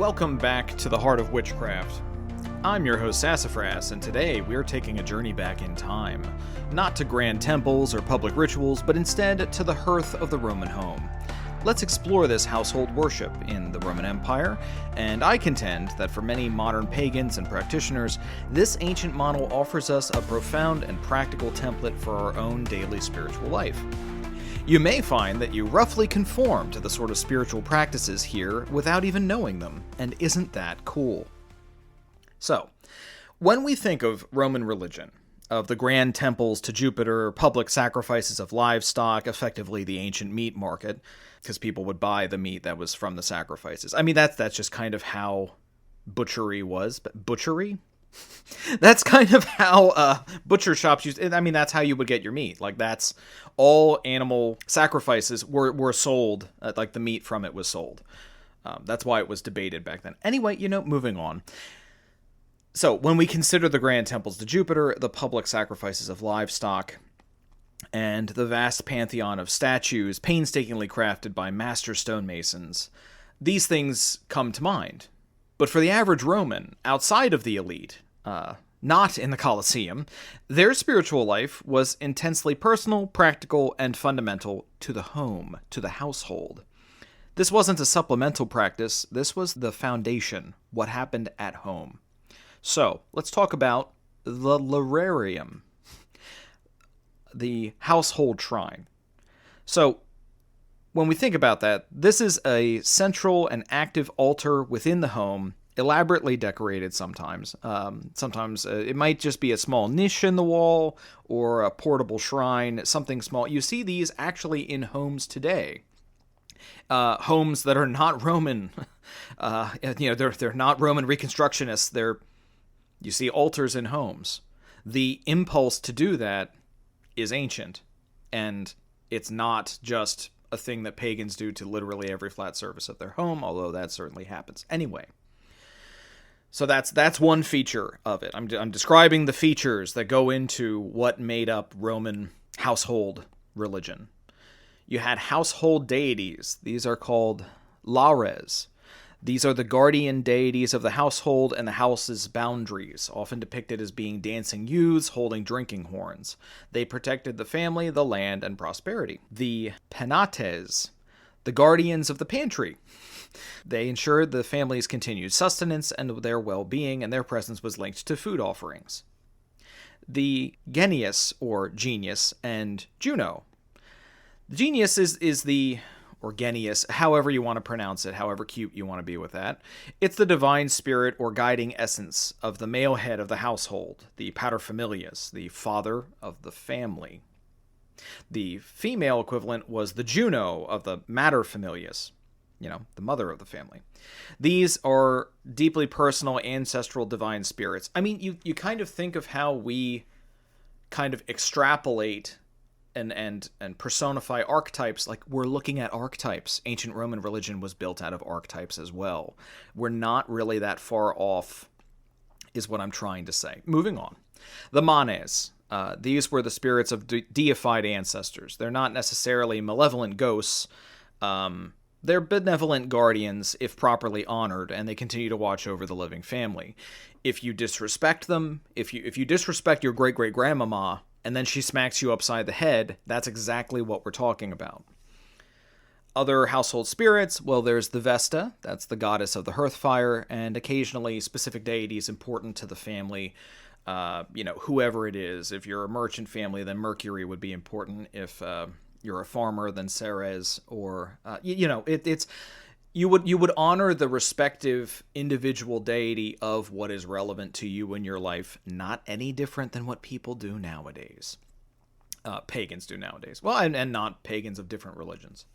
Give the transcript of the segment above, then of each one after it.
Welcome back to the Heart of Witchcraft. I'm your host Sassafras, and today we're taking a journey back in time. Not to grand temples or public rituals, but instead to the hearth of the Roman home. Let's explore this household worship in the Roman Empire, and I contend that for many modern pagans and practitioners, this ancient model offers us a profound and practical template for our own daily spiritual life. You may find that you roughly conform to the sort of spiritual practices here without even knowing them, and isn't that cool? So, when we think of Roman religion, of the grand temples to Jupiter, public sacrifices of livestock, effectively the ancient meat market, because people would buy the meat that was from the sacrifices. I mean, that's just kind of how butchery was. But butchery? That's kind of how butcher shops used. I mean, that's how you would get your meat. Like, that's all animal sacrifices were sold. Like, the meat from it was sold. That's why it was debated back then. Anyway, moving on. So, when we consider the grand temples to Jupiter, the public sacrifices of livestock, and the vast pantheon of statues painstakingly crafted by master stonemasons, these things come to mind. But for the average Roman, outside of the elite, not in the Colosseum, their spiritual life was intensely personal, practical, and fundamental to the home, to the household. This wasn't a supplemental practice, this was the foundation, what happened at home. So, let's talk about the lararium, the household shrine. So, when we think about that, this is a central and active altar within the home, elaborately decorated sometimes. Sometimes it might just be a small niche in the wall or a portable shrine, something small. You see these actually in homes today. Homes that are not Roman. They're not Roman Reconstructionists. You see altars in homes. The impulse to do that is ancient, and it's not just a thing that pagans do to literally every flat surface of their home, although that certainly happens. Anyway, so that's one feature of it. I'm describing the features that go into what made up Roman household religion. You had household deities. These are called lares. These are the guardian deities of the household and the house's boundaries, often depicted as being dancing youths holding drinking horns. They protected the family, the land, and prosperity. The penates, the guardians of the pantry. They ensured the family's continued sustenance and their well-being, and their presence was linked to food offerings. The genius, or genius, and Juno. The genius is the... or genius, however you want to pronounce it, however cute you want to be with that. It's the divine spirit or guiding essence of the male head of the household, the paterfamilias, the father of the family. The female equivalent was the Juno of the materfamilias, the mother of the family. These are deeply personal, ancestral, divine spirits. I mean, you kind of think of how we kind of extrapolate and personify archetypes. Like, we're looking at archetypes. Ancient Roman religion was built out of archetypes as well. We're not really that far off, is what I'm trying to say. Moving on. The manes. These were the spirits of deified ancestors. They're not necessarily malevolent ghosts. They're benevolent guardians if properly honored, and they continue to watch over the living family. If you disrespect them, if you disrespect your great-great-grandmama, and then she smacks you upside the head, that's exactly what we're talking about. Other household spirits, well, there's the Vesta, that's the goddess of the hearth fire, and occasionally specific deities important to the family, whoever it is. If you're a merchant family, then Mercury would be important. If you're a farmer, then Ceres, or, you would honor the respective individual deity of what is relevant to you in your life, not any different than what people do nowadays. Pagans do nowadays. Well, and not pagans of different religions.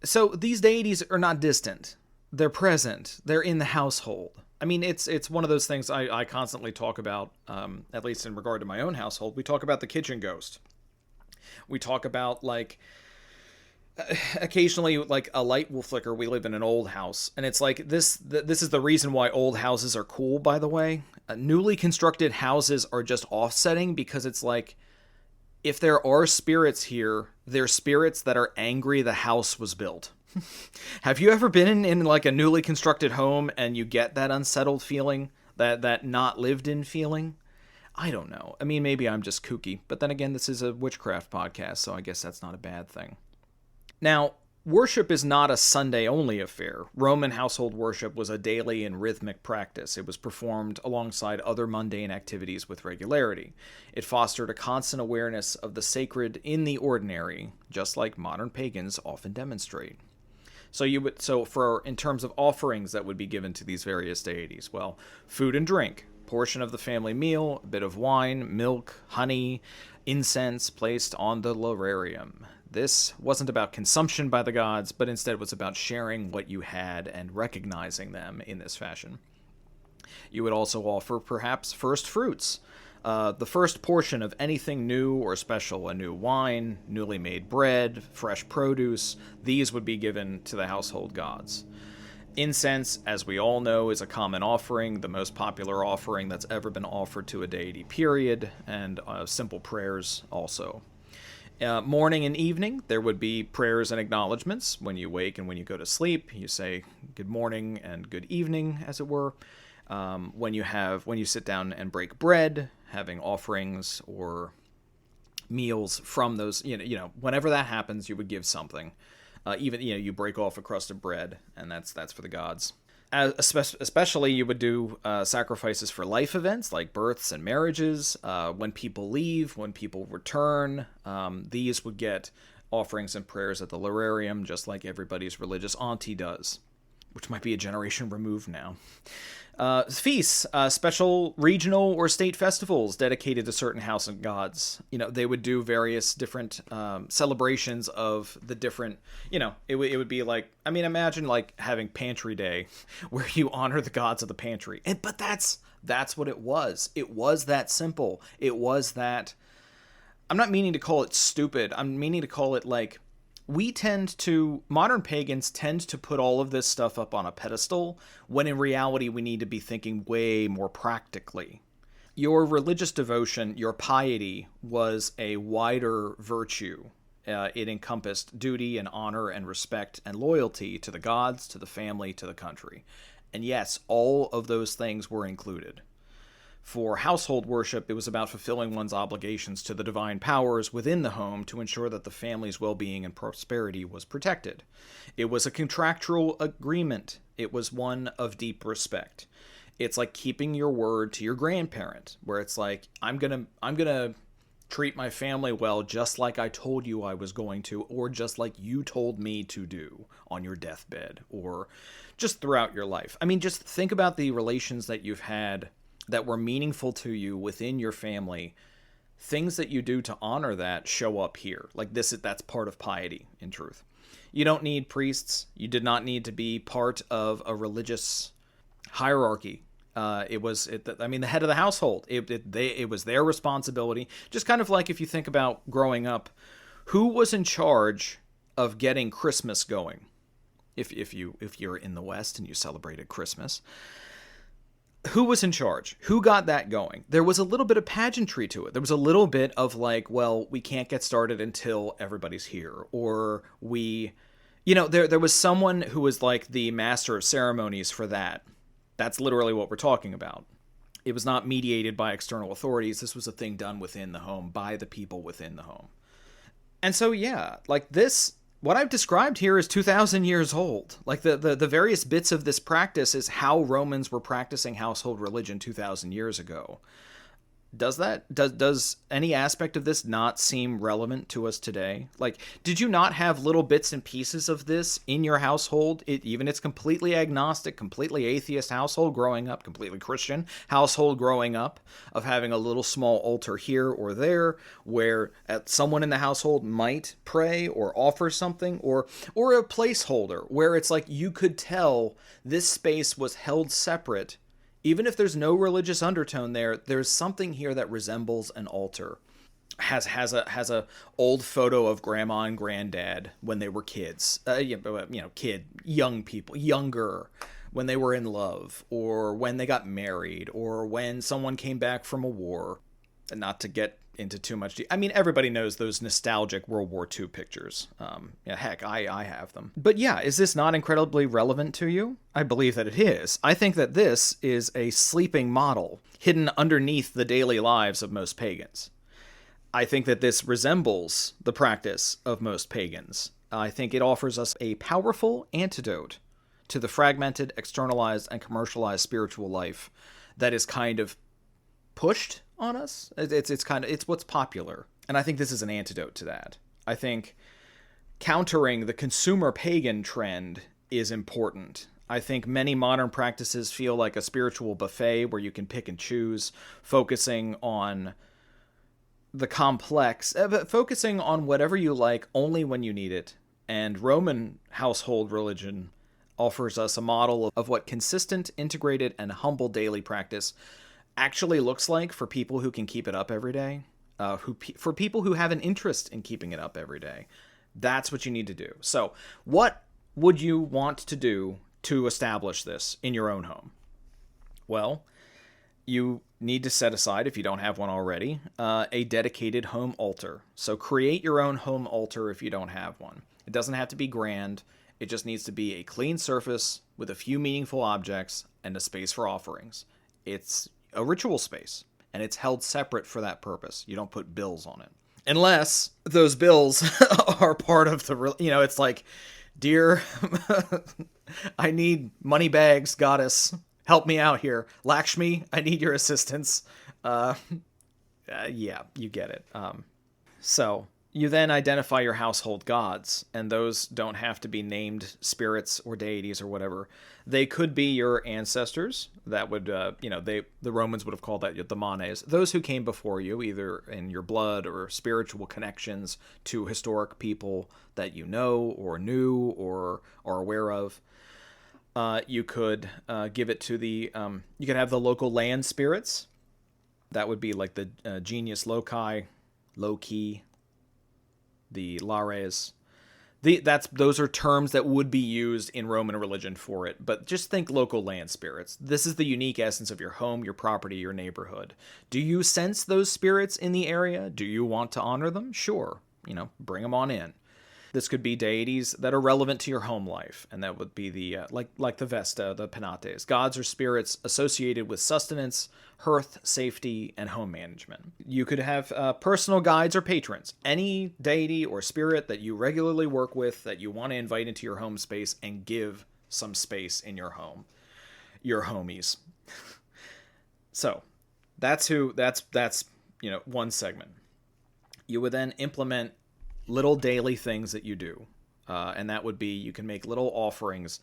So these deities are not distant. They're present. They're in the household. I mean, it's one of those things I constantly talk about, at least in regard to my own household. We talk about the kitchen ghost. We talk about, occasionally, a light will flicker. We live in an old house, and it's like this is the reason why old houses are cool, by the way. Newly constructed houses are just offsetting, because it's like, if there are spirits here, they're spirits that are angry the house was built. Have you ever been in like a newly constructed home and you get that unsettled feeling, that not lived in feeling? I don't know. I mean, maybe I'm just kooky, but then again, this is a witchcraft podcast, so I guess that's not a bad thing. Now, worship is not a Sunday only affair. Roman household worship was a daily and rhythmic practice. It was performed alongside other mundane activities with regularity. It fostered a constant awareness of the sacred in the ordinary, just like modern pagans often demonstrate. So for in terms of offerings that would be given to these various deities, well, food and drink, portion of the family meal, a bit of wine, milk, honey, incense placed on the lararium. This wasn't about consumption by the gods, but instead was about sharing what you had and recognizing them in this fashion. You would also offer perhaps first fruits, the first portion of anything new or special, a new wine, newly made bread, fresh produce. These would be given to the household gods. Incense, as we all know, is a common offering, the most popular offering that's ever been offered to a deity, period, and simple prayers also. Morning and evening, there would be prayers and acknowledgments. When you wake and when you go to sleep, you say good morning and good evening, as it were. When you sit down and break bread, having offerings or meals from those, whenever that happens, you would give something. Even you break off a crust of bread, and that's for the gods. Especially, you would do sacrifices for life events like births and marriages. When people leave, when people return, these would get offerings and prayers at the lararium, just like everybody's religious auntie does, which might be a generation removed now. Feasts, special regional or state festivals dedicated to certain house and gods. They would do various different celebrations of the different, it would be like, imagine like having pantry day where you honor the gods of the pantry. But that's what it was. It was that simple. It was that, I'm not meaning to call it stupid. I'm meaning to call it like, modern pagans tend to put all of this stuff up on a pedestal, when in reality we need to be thinking way more practically. Your religious devotion, your piety, was a wider virtue. It encompassed duty and honor and respect and loyalty to the gods, to the family, to the country. And yes, all of those things were included. For household worship, it was about fulfilling one's obligations to the divine powers within the home to ensure that the family's well-being and prosperity was protected. It was a contractual agreement. It was one of deep respect. It's like keeping your word to your grandparent, where it's like, I'm gonna treat my family well just like I told you I was going to, or just like you told me to do on your deathbed, or just throughout your life. Just think about the relations that you've had that were meaningful to you within your family. Things that you do to honor that show up here. Like that's part of piety, in truth. You don't need priests. You did not need to be part of a religious hierarchy. The head of the household. It was their responsibility. Just kind of like if you think about growing up, who was in charge of getting Christmas going? If you're in the West and you celebrated Christmas, who was in charge? Who got that going? There was a little bit of pageantry to it. There was a little bit of like, well, we can't get started until everybody's here. Or there was someone who was like the master of ceremonies for that. That's literally what we're talking about. It was not mediated by external authorities. This was a thing done within the home by the people within the home. And so, yeah, like this, what I've described here is 2,000 years old. Like the various bits of this practice is how Romans were practicing household religion 2,000 years ago. Does any aspect of this not seem relevant to us today? Like, did you not have little bits and pieces of this in your household? Even it's completely agnostic, completely atheist household growing up, completely Christian household growing up, of having a little small altar here or there where someone in the household might pray or offer something, or a placeholder where it's like you could tell this space was held separate. Even if there's no religious undertone there's something here that resembles an altar. Has a old photo of grandma and granddad when they were kids. Young people, younger, when they were in love, or when they got married, or when someone came back from a war. And not to get into too much. I mean, everybody knows those nostalgic World War II pictures. Yeah, heck, I have them. But yeah, is this not incredibly relevant to you? I believe that it is. I think that this is a sleeping model hidden underneath the daily lives of most pagans. I think that this resembles the practice of most pagans. I think it offers us a powerful antidote to the fragmented, externalized, and commercialized spiritual life that is kind of pushed on us. It's what's popular, and I think this is an antidote to that. I think countering the consumer pagan trend is important. I think many modern practices feel like a spiritual buffet where you can pick and choose, focusing on the complex, focusing on whatever you like only when you need it. And Roman household religion offers us a model of what consistent, integrated, and humble daily practice actually looks like for people who can keep it up every day, for people who have an interest in keeping it up every day. That's what you need to do. So what would you want to do to establish this in your own home? Well, you need to set aside, if you don't have one already, a dedicated home altar. So create your own home altar if you don't have one. It doesn't have to be grand. It just needs to be a clean surface with a few meaningful objects and a space for offerings. It's a ritual space, and it's held separate for that purpose. You don't put bills on it. Unless those bills are part of the, it's like, dear, I need money bags, goddess, help me out here. Lakshmi, I need your assistance. Yeah, you get it. So you then identify your household gods, and those don't have to be named spirits or deities or whatever. They could be your ancestors. That would, the Romans would have called that the manes. Those who came before you, either in your blood or spiritual connections to historic people that you know or knew or are aware of. You could give it to you could have the local land spirits. That would be like the genius loci, Loki, the lares. Those are terms that would be used in Roman religion for it, but just think local land spirits. This is the unique essence of your home, your property, your neighborhood. Do you sense those spirits in the area? Do you want to honor them? Sure. Bring them on in. This could be deities that are relevant to your home life, and that would be the like the Vesta, the Penates. Gods or spirits associated with sustenance, hearth, safety, and home management. You could have personal guides or patrons, any deity or spirit that you regularly work with that you want to invite into your home space and give some space in your home, your homies. So that's one segment. You would then implement little daily things that you do. And that would be, you can make little offerings,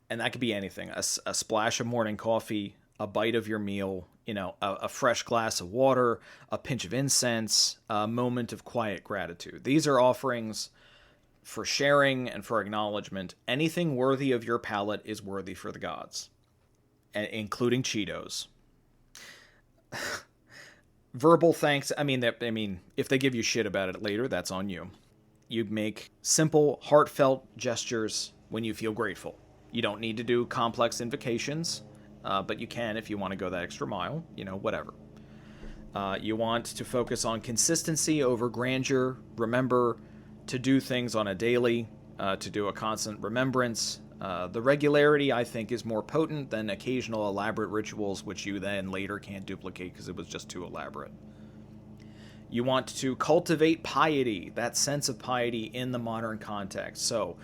and that could be anything. A splash of morning coffee, a bite of your meal, a fresh glass of water, a pinch of incense, a moment of quiet gratitude. These are offerings for sharing and for acknowledgement. Anything worthy of your palate is worthy for the gods, including Cheetos. Verbal thanks. I mean, if they give you shit about it later, that's on you. You make simple, heartfelt gestures when you feel grateful. You don't need to do complex invocations, but you can if you want to go that extra mile, whatever. You want to focus on consistency over grandeur. Remember to do things on a daily, to do a constant remembrance. The regularity, I think, is more potent than occasional elaborate rituals, which you then later can't duplicate because it was just too elaborate. You want to cultivate piety, that sense of piety in the modern context. So,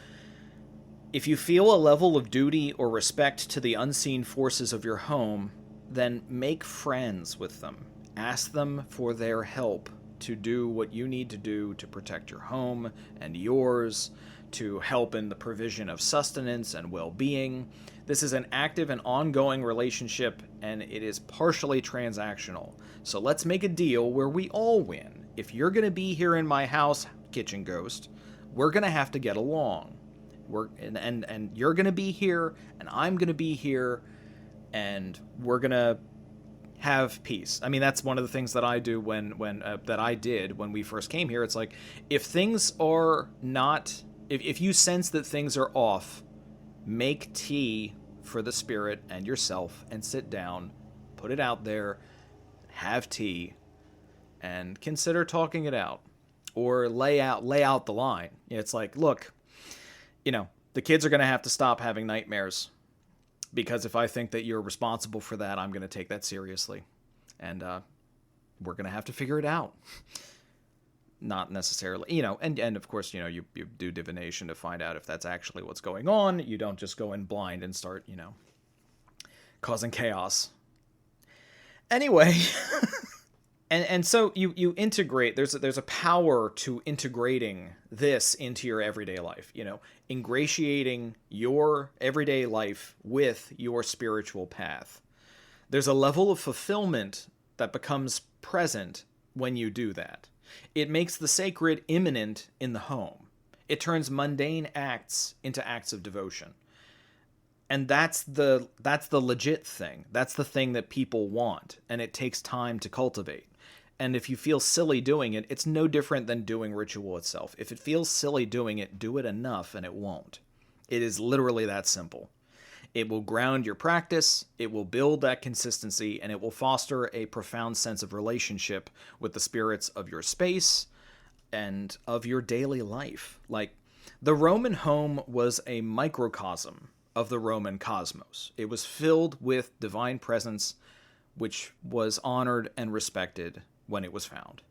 if you feel a level of duty or respect to the unseen forces of your home, then make friends with them. Ask them for their help to do what you need to do to protect your home and yours, to help in the provision of sustenance and well-being. This is an active and ongoing relationship, and it is partially transactional. So let's make a deal where we all win. If you're going to be here in my house, Kitchen Ghost, we're going to have to get along. And you're going to be here, and I'm going to be here, and we're going to have peace. I mean, that's one of the things that I do that I did when we first came here. It's like, if things are not... If you sense that things are off, make tea for the spirit and yourself and sit down, put it out there, have tea, and consider talking it out, or lay out the line. It's like, look, the kids are going to have to stop having nightmares, because if I think that you're responsible for that, I'm going to take that seriously, and we're going to have to figure it out. Not necessarily, and of course, you do divination to find out if that's actually what's going on. You don't just go in blind and start, causing chaos. Anyway, and so you integrate. There's a power to integrating this into your everyday life. Ingratiating your everyday life with your spiritual path. There's a level of fulfillment that becomes present when you do that. It makes the sacred imminent in the home. It turns mundane acts into acts of devotion. And that's the legit thing. That's the thing that people want, and it takes time to cultivate. And if you feel silly doing it, it's no different than doing ritual itself. If it feels silly doing it, do it enough and it won't. It is literally that simple. It will ground your practice, it will build that consistency, and it will foster a profound sense of relationship with the spirits of your space and of your daily life. Like, the Roman home was a microcosm of the Roman cosmos. It was filled with divine presence, which was honored and respected when it was found.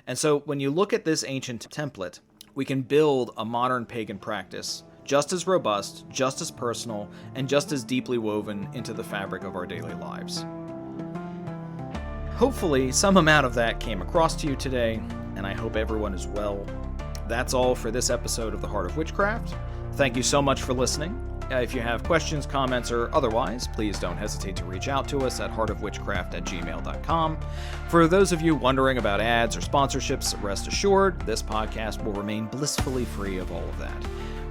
And so when you look at this ancient template, we can build a modern pagan practice just as robust, just as personal, and just as deeply woven into the fabric of our daily lives. Hopefully, some amount of that came across to you today, and I hope everyone is well. That's all for this episode of The Heart of Witchcraft. Thank you so much for listening. If you have questions, comments, or otherwise, please don't hesitate to reach out to us at heartofwitchcraft@gmail.com. For those of you wondering about ads or sponsorships, rest assured, this podcast will remain blissfully free of all of that.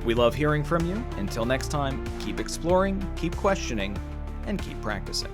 We love hearing from you. Until next time, keep exploring, keep questioning, and keep practicing.